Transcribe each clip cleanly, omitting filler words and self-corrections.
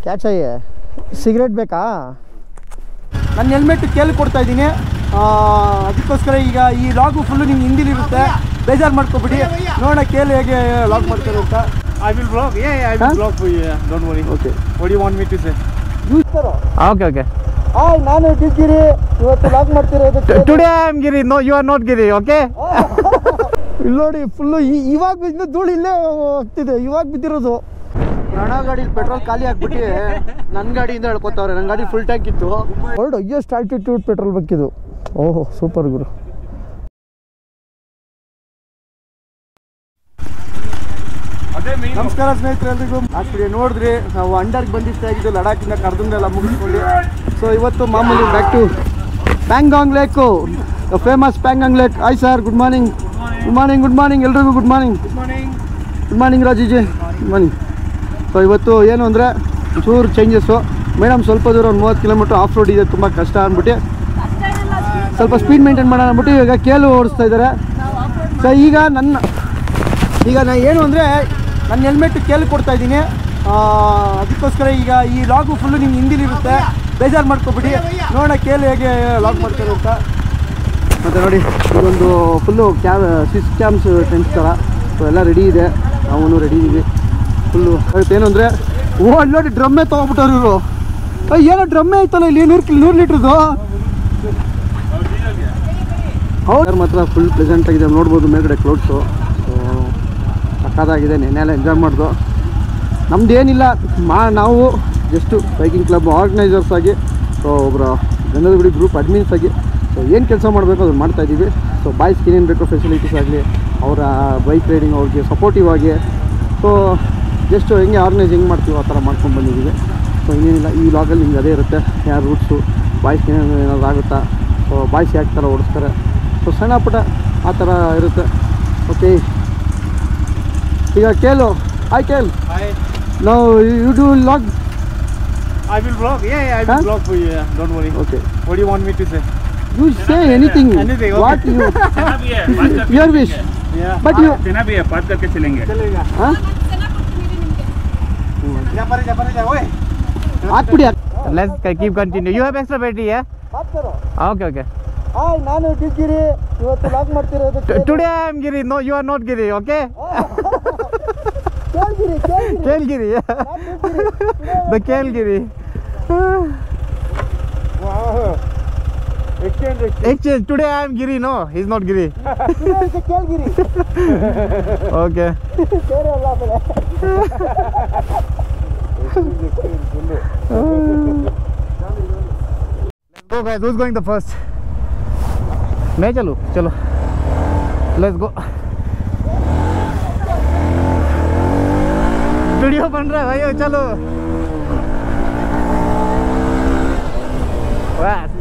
क्या चाहिए ಸಿಗರೇಟ್ ಬೇಕಾ ನನ್ನ ಹೆಲ್ಮೆಟ್ ಕೇಳಿ ಕೊಡ್ತಾ ಇದ್ದೀನಿ ಅದಕ್ಕೋಸ್ಕರ ಈಗ ಈ ಲಾಗು ಫುಲ್ಲು ನಿಮ್ಗೆ ಹಿಂದಿಲಿರುತ್ತೆ ಬೇಜಾರು ಮಾಡ್ಕೊಬಿಡಿ ನೋಡೋಣ ಕೇಳಿ ಹೇಗೆ ಲಾಗ್ ಮಾಡ್ತಾರೆ ಅಂತ I will vlog. Yeah, I will vlog for you. Yeah. Don't worry. Okay. What do you want me to say? Okay hi ನಾನು ಗಿರಿ ಇವತ್ತು ಲಾಗ್ ಮಾಡ್ತಿರೋದು today I am Giri no you are not Giri okay ಇಲ್ಲಿ ನೋಡಿ full ಇವಾಗ ಇನ್ನು ಧೂಳು ಇಲ್ಲೇ ಹೋಗ್ತಿದೆ ಇವಾಗ ಬಿದ್ದಿರೋದು ರಣ ಗಾಡಿ ಪೆಟ್ರೋಲ್ ಖಾಲಿ ಆಗ್ಬಿಟ್ಟು ನನ್ನ ಗಾಡಿಯಿಂದ ಹೇಳ್ಕೊತಾವ್ರೆ ನನ್ನ ಗಾಡಿ ಫುಲ್ ಟ್ಯಾಂಕ್ ಇತ್ತು ಹೊರಡು ಎಷ್ಟು ಆಲ್ಟಿಟ್ಯೂಡ್ ಪೆಟ್ರೋಲ್ ಬೇಕಿದು ಓಹೋ ಸೂಪರ್ ಗುರು ನಮಸ್ಕಾರ ಸ್ನೇಹಿತರೆ ಎಲ್ರಿಗೂ ಆಗ್ಬಿಡಿ ನೋಡಿದ್ರಿ ನಾವು ಅಂಡರ್ಗೆ ಬಂದಿಷ್ಟೇ ಆಗಿದ್ದು ಲಡಾಖಿಂದ ಕರ್ದಂದೆಲ್ಲ ಮುಗಿಸ್ಕೊಂಡು ಸೊ ಇವತ್ತು ಮಾಮೂಲಿ back to Pangong lake famous Pangong lake hi sir good morning ಎಲ್ರಿಗೂ good morning Rajiji good morning so ಇವತ್ತು ಏನು ಅಂದರೆ ಚೂರು ಚೇಂಜಸ್ಸು ಮೇಡಮ್ ಸ್ವಲ್ಪ ದೂರ ಒಂದು 30 ಕಿಲೋಮೀಟ್ರ್ ಆಫ್ ರೋಡ್ ಇದೆ ತುಂಬ ಕಷ್ಟ ಅಂದ್ಬಿಟ್ಟು ಸ್ವಲ್ಪ ಸ್ಪೀಡ್ ಮೇಂಟೈನ್ ಮಾಡೋಣ ಅಂದ್ಬಿಟ್ಟು ಈಗ ಕೇಲು ಓಡಿಸ್ತಾ ಇದ್ದಾರೆ ಸೊ ಈಗ ನಾ ಏನು ಅಂದರೆ ನನ್ನ ಹೆಲ್ಮೆಟ್ ಕೇಳಿ ಕೊಡ್ತಾ ಇದ್ದೀನಿ ಅದಕ್ಕೋಸ್ಕರ ಈಗ ಈ ಲಾಗು ಫುಲ್ಲು ನಿಮ್ಗೆ ಹಿಂದಿಲಿರುತ್ತೆ ಬೇಜಾರು ಮಾಡ್ಕೊಬಿಡಿ ನೋಡೋಣ ಕೇಳಿ ಹೇಗೆ ಲಾಗ್ ಮಾಡ್ತಾರೆ ಅಂತ ಮತ್ತು ನೋಡಿ ಇದೊಂದು ಫುಲ್ಲು ಕ್ಯಾಮ್ಸ್ ಟೆಂಟ್ಸ್ ಥರ ಸೊ ಎಲ್ಲ ರೆಡಿ ಇದೆ ನಾವು ರೆಡಿ ಇದ್ದೀವಿ ಫುಲ್ಲು ಏನು ಅಂದರೆ ನೋಡಿ ಡ್ರಮ್ಮೇ ತೊಗೊಬಿಟ್ಟವ್ರು ಇವರು ಏನೋ ಡ್ರಮ್ಮೇ ಐತಲ್ಲ ಇಲ್ಲಿ 100 ಲೀಟ್ರದ್ದು ಹೌದು ಮಾತ್ರ ಫುಲ್ ಪ್ಲೆಸೆಂಟಾಗಿದೆ ನೋಡ್ಬೋದು ಮೇಲ್ಗಡೆ ಕ್ಲೌಡ್ಸು ಸಕ್ಕತ್ತಾಗಿದೆ ನೆನ್ನೆಲ್ಲ ಎಂಜಾಯ್ ಮಾಡ್ದು ನಮ್ಮದೇನಿಲ್ಲ ನಾವು ಜಸ್ಟು ಬೈಕಿಂಗ್ ಕ್ಲಬ್ ಆರ್ಗನೈಸರ್ಸ್ ಆಗಿ ಸೊ ಒಬ್ಬರು ಗಂಧದಗುಡಿ ಗ್ರೂಪ್ ಅಡ್ಮಿನ್ಸ್ ಆಗಿ ಸೊ ಏನು ಕೆಲಸ ಮಾಡಬೇಕು ಅದನ್ನು ಮಾಡ್ತಾಯಿದ್ದೀವಿ ಸೊ ಬಾಯ್ಸ್ಗೆ ಏನೇನು ಬೇಕು ಫೆಸಿಲಿಟೀಸ್ ಆಗಲಿ ಅವರ ಬೈಕ್ ರೈಡಿಂಗ್ ಅವ್ರಿಗೆ ಸಪೋರ್ಟಿವ್ ಆಗಿ ಸೊ ಜಸ್ಟು ಹೆಂಗೆ ಆರ್ಗನೈಸ್ ಹೆಂಗೆ ಮಾಡ್ತೀವಿ ಆ ಥರ ಮಾಡ್ಕೊಂಡು ಬಂದಿದ್ದೀವಿ ಸೊ ಇನ್ನೇನಿಲ್ಲ ಈ ಲಾಗಲ್ಲಿ ನಿಮ್ಗೆ ಅದೇ ಇರುತ್ತೆ ಯಾರು ರೂಟ್ಸು ಬಾಯ್ಸ್ಗೆ ಏನಾದ್ರು ಆಗುತ್ತಾ ಸೊ ಬಾಯ್ಸ್ ಯಾಕೆ ಥರ ಓಡಿಸ್ತಾರೆ ಸೊ ಸಣ್ಣ ಪುಟ್ಟ ಆ ಥರ ಇರುತ್ತೆ ಓಕೆ ಈಗ ಕೇಳು ಹಾಯ್ ಕೇಳು ನಾವು you do log I will vlog. Yeah, I will vlog for you. Yeah. Don't worry. Okay. What do you want me to say? You say anything. Anything. Okay. What you चना भी है बात करके your wish. Yeah. But you चना भी है बात करके चलेंगे चलेगा. हाँ जा पर जा ओए. ಹಾಕ್ಬಿಡಿ let's keep continue you have extra battery okay hi ನಾನು ಗಿರಿ ಇವತ್ತು ಲಾಗ್ ಮಾಡ್ತಿರೋದು today I am Giri no you are not Giri okay ಕೇಳ್ಗಿರಿ ದ ಕೇಳ್ಗಿರಿ exchange today I am Giri no he's not Giri ಕೇಳ್ಗಿರಿ okay let's go guys who's going the first मैं चलूं चलो let's go video बन रहा है भाई चलो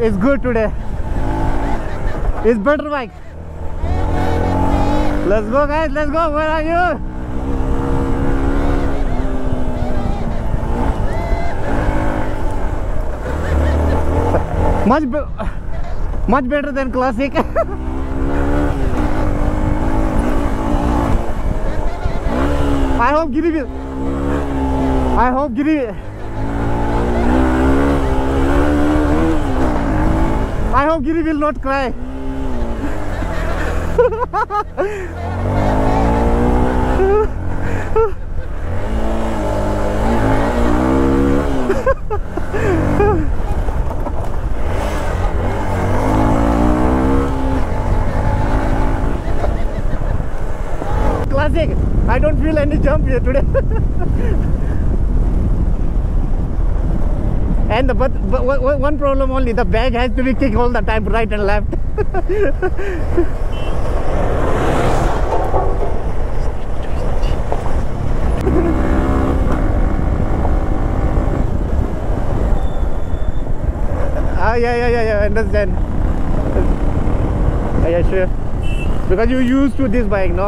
it's good today it's better bike let's go guys let's go where are you much better than classic I hope Giri will not cry classic I don't feel any jump here today and but one problem only the bag has to be kicked all the time right and left yeah I understand yeah sure because you used to this bike no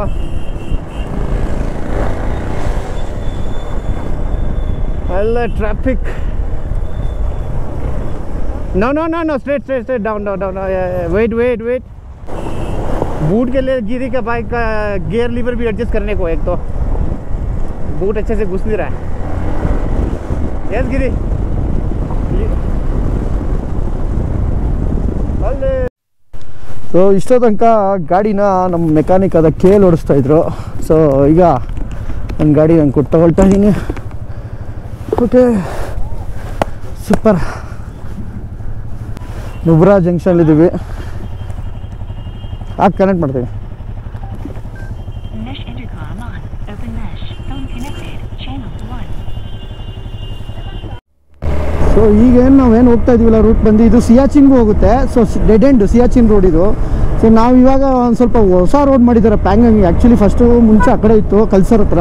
all the traffic no straight down yeah. wait boot के लिए गिरी का bike का gear lever भी adjust करने को एक तो boot अच्छे से घुस नहीं रहा है Yes, Giri. ಸೊ ಇಷ್ಟೋ ತನಕ ಗಾಡಿನ ನಮ್ಮ ಮೆಕ್ಯಾನಿಕ್ ಆದ ಕೇಳಿ ಓಡಿಸ್ತಾ ಇದ್ರು. ಸೊ ಈಗ ನನ್ನ ಗಾಡಿ ನಾನು ಕೊಟ್ಟು ತಗೊಳ್ತಾ ಇದ್ದೀನಿ. Okay, super. ನುಬ್ರಾ ಜಂಕ್ಷನಲ್ಲಿದ್ದೀವಿ. ಆಗ ಕನೆಕ್ಟ್ ಮಾಡ್ತೀವಿ. ಸೊ ಈಗೇನು ನಾವೇನು ಹೋಗ್ತಾ ಇದೀವಲ್ಲ ರೂಟ್ ಬಂದು ಇದು ಸಿಯಾಚಿನ್ಗೂ ಹೋಗುತ್ತೆ. So dead end Siachen road ಇದು. ಸೊ ನಾವು ಇವಾಗ ಒಂದು ಸ್ವಲ್ಪ ಹೊಸ ರೋಡ್ ಮಾಡಿದ್ದಾರೆ ಪ್ಯಾಂಗಂಗ್. ಆ್ಯಕ್ಚುಲಿ ಫಸ್ಟು ಮುಂಚೆ ಆ ಕಡೆ ಇತ್ತು ಕಲ್ಸರ್ ಹತ್ರ.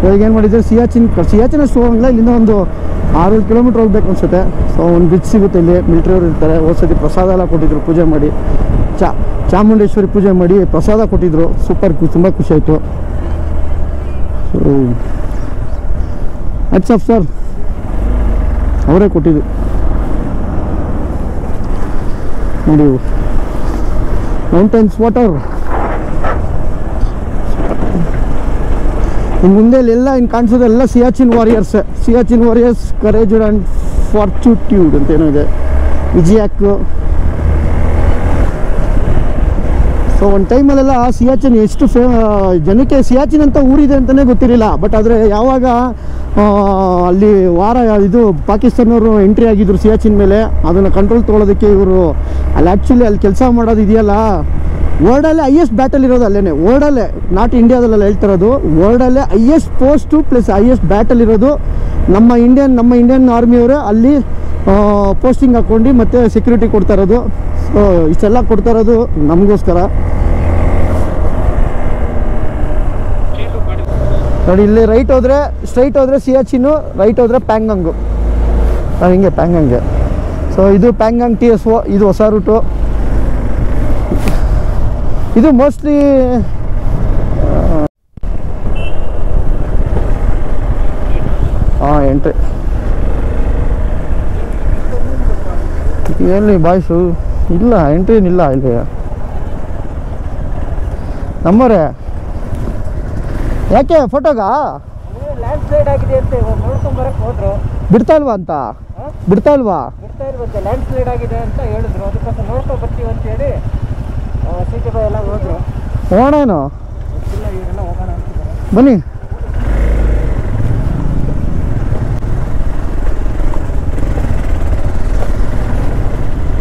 ಇವಾಗ ಏನು ಮಾಡಿದ್ದಾರೆ ಸಿಯಾಚಿನ್ ಅಷ್ಟು ಹೋಗಂಗಿಲ್ಲ, ಇಲ್ಲಿಂದ ಒಂದು 6-7 ಕಿಲೋಮೀಟ್ರ್ ಹೋಗ್ಬೇಕು ಅನ್ಸುತ್ತೆ. ಸೊ ಒಂದು ಬ್ರಿಡ್ಜ್ ಸಿಗುತ್ತೆ, ಇಲ್ಲಿ ಮಿಲಿಟ್ರಿಯವರು ಇರ್ತಾರೆ. ಹೋದ್ಸತಿ ಪ್ರಸಾದ ಎಲ್ಲ ಕೊಟ್ಟಿದ್ರು, ಪೂಜೆ ಮಾಡಿ ಚಾಮುಂಡೇಶ್ವರಿ ಪೂಜೆ ಮಾಡಿ ಪ್ರಸಾದ ಕೊಟ್ಟಿದ್ರು. ಸೂಪರ್, ತುಂಬ ಖುಷಿ ಆಯಿತು. ಸೊ ಹ್ಯಾಟ್ಸ್ ಆಫ್ ಸರ್, ಅವರೇ ಕೊಟ್ಟಿದ್ದು ನೋಡಿ. ಮೌಂಟೇನ್ಸ್ ವಾಟರ್ ಇನ್ನು ಮುಂದೆ ಎಲ್ಲ ಇನ್ನು ಕಾಣಿಸೋದೆಲ್ಲ ಸಿಯಾಚಿನ್ ವಾರಿಯರ್ಸ್ ಕರೇಜ್ ಆ್ಯಂಡ್ ಫಾರ್ಚುಟ್ಯೂಡ್ ಅಂತ ಏನೋ ಇದೆ, ವಿಜಯಾಕ್. ಸೊ ಒಂದು ಟೈಮಲ್ಲೆಲ್ಲ ಸಿಯಾಚಿನ್ ಎಷ್ಟು ಜನಕ್ಕೆ ಸಿಯಾಚಿನ್ ಅಂತ ಊರಿದೆ ಅಂತಲೇ ಗೊತ್ತಿರಲಿಲ್ಲ. ಬಟ್ ಆದರೆ ಯಾವಾಗ ಅಲ್ಲಿ ಇದು ಪಾಕಿಸ್ತಾನವರು ಎಂಟ್ರಿ ಆಗಿದ್ರು ಸಿಯಾಚಿನ್ ಮೇಲೆ, ಅದನ್ನು ಕಂಟ್ರೋಲ್ ತೊಗೊಳೋದಕ್ಕೆ ಇವರು ಅಲ್ಲಿ ಕೆಲಸ ಮಾಡೋದು ಇದೆಯಲ್ಲ, ವರ್ಲ್ಡಲ್ಲೇ ಹೈಯೆಸ್ಟ್ ಬ್ಯಾಟಲ್ ಇರೋದು ಅಲ್ಲೇ, ವರ್ಲ್ಡಲ್ಲೇ, ನಾಟ್ ಇಂಡಿಯಾದಲ್ಲೆಲ್ಲ ಹೇಳ್ತಿರೋದು, ವರ್ಲ್ಡಲ್ಲೇ highest post plus highest battle ಇರೋದು ನಮ್ಮ ಇಂಡಿಯನ್ ಆರ್ಮಿಯವರು ಅಲ್ಲಿ ಪೋಸ್ಟಿಂಗ್ ಹಾಕ್ಕೊಂಡು ಮತ್ತು ಸೆಕ್ಯೂರಿಟಿ ಕೊಡ್ತಾ ಇರೋದು. ಸೊ ಇಷ್ಟೆಲ್ಲ ಕೊಡ್ತಾ ಇರೋದು ನಮಗೋಸ್ಕರ. ನೋಡಿ, ಇಲ್ಲಿ ಸ್ಟ್ರೈಟ್ ಹೋದರೆ ಸಿಯಾಚಿನ್ನು, ರೈಟ್ ಹೋದರೆ ಪ್ಯಾಂಗಾಂಗು. ನಾವು ಹಿಂಗೆ ಪ್ಯಾಂಗಾಂಗೆ. ಸೊ ಇದು ಪ್ಯಾಂಗಾಂಗ್ TSO, ಇದು ಹೊಸ ರೂಟು. ಇದು ಮೋಸ್ಟ್ಲಿ ಎಂಟ್ರಿ. ಎಲ್ಲಿ ಬಾಯ್ಸು ಇಲ್ಲ, ಎಂಟ್ರಿ ಏನಿಲ್ಲ ಇಲ್ಲಿ. ನಂಬರೇ ಯಾಕೆ ಫೋಟೋಗಾ ಲ್ಯಾಂಡ್ ಸ್ಲೈಡ್ ಆಗಿದೆ ಅಂತ ನೋಡ್ಕೊಂಬರಕ್ಕೆ ಹೋದ್ರು. ಬಿಡ್ತಾ ಇಲ್ವಾ ಲ್ಯಾಂಡ್ ಸ್ಲೈಡ್ ಆಗಿದೆ ಅಂತ ಹೇಳಿದ್ರು. ಅದಕ್ಕೋಸ್ಕರ ನೋಡ್ಕೊಂಡು ಬರ್ತೀವಿ ಅಂತ ಹೇಳಿ ಸಿಟಿ ಬೈ ಎಲ್ಲ ಹೋದ್ರು. ಹೋಗೋಣ, ಇಲ್ಲ ಇವರೆಲ್ಲ ಹೋಗೋಣ ಅಂತಿದ್ದಾರೆ. ಬನ್ನಿ.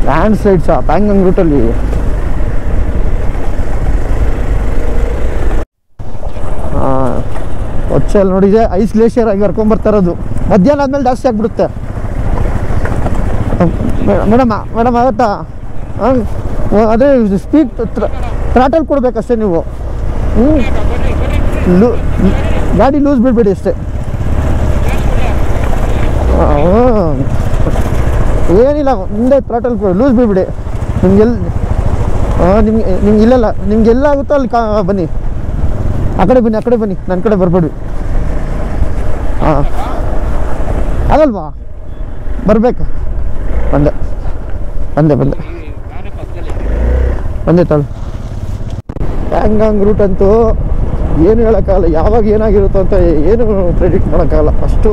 ಲ್ಯಾಂಡ್ ಸ್ಲೈಡ್ಸಾ ಪ್ಯಾಂಗಂಗ್ ರೂಟಲ್ಲಿ? ಹೊಚ್ಚಲ್ಲಿ ನೋಡಿದೆ, ಐಸ್ ಗ್ಲೇಷಿಯರ್ ಆಗಿ ಹರ್ಕೊಂಬರ್ತಾ ಇರೋದು. ಮಧ್ಯಾಹ್ನ ಆದಮೇಲೆ ಜಾಸ್ತಿ ಆಗಿಬಿಡುತ್ತೆ. ಮೇಡಮ್ ಆಗುತ್ತಾ? ಅದೇ ಸ್ಪೀಡ್ ಥ್ರಾಟಲ್ ಕೊಡ್ಬೇಕಷ್ಟೇ ನೀವು. ಗಾಡಿ ಲೂಸ್ ಬಿಡಬೇಡಿ ಅಷ್ಟೇ. ಏನಿಲ್ಲ, ಮುಂದೆ ಥ್ರಾಟಲ್ ಲೂಸ್ ಬಿಡ್ಬಿಡಿ. ನಿಮ್ಗೆ ಇಲ್ಲಲ್ಲ, ನಿಮ್ಗೆಲ್ಲ ಆಗುತ್ತೋ ಅಲ್ಲಿ ಬನ್ನಿ. ಆ ಕಡೆ ಬನ್ನಿ, ನನ್ನ ಕಡೆ ಬರಬೇಡಿ. ಹಾಂ, ಆಗಲ್ವಾ? ಬರಬೇಕು. ಬಂದೆ ತಾಳು. ಪ್ಯಾಂಗಾಂಗ್ ರೂಟ್ ಅಂತೂ ಏನು ಹೇಳೋಕ್ಕಾಗಲ್ಲ, ಯಾವಾಗ ಏನಾಗಿರುತ್ತೋ ಅಂತ ಏನು ಪ್ರೆಡಿಕ್ಟ್ ಮಾಡೋಕ್ಕಾಗಲ್ಲ. ಅಷ್ಟು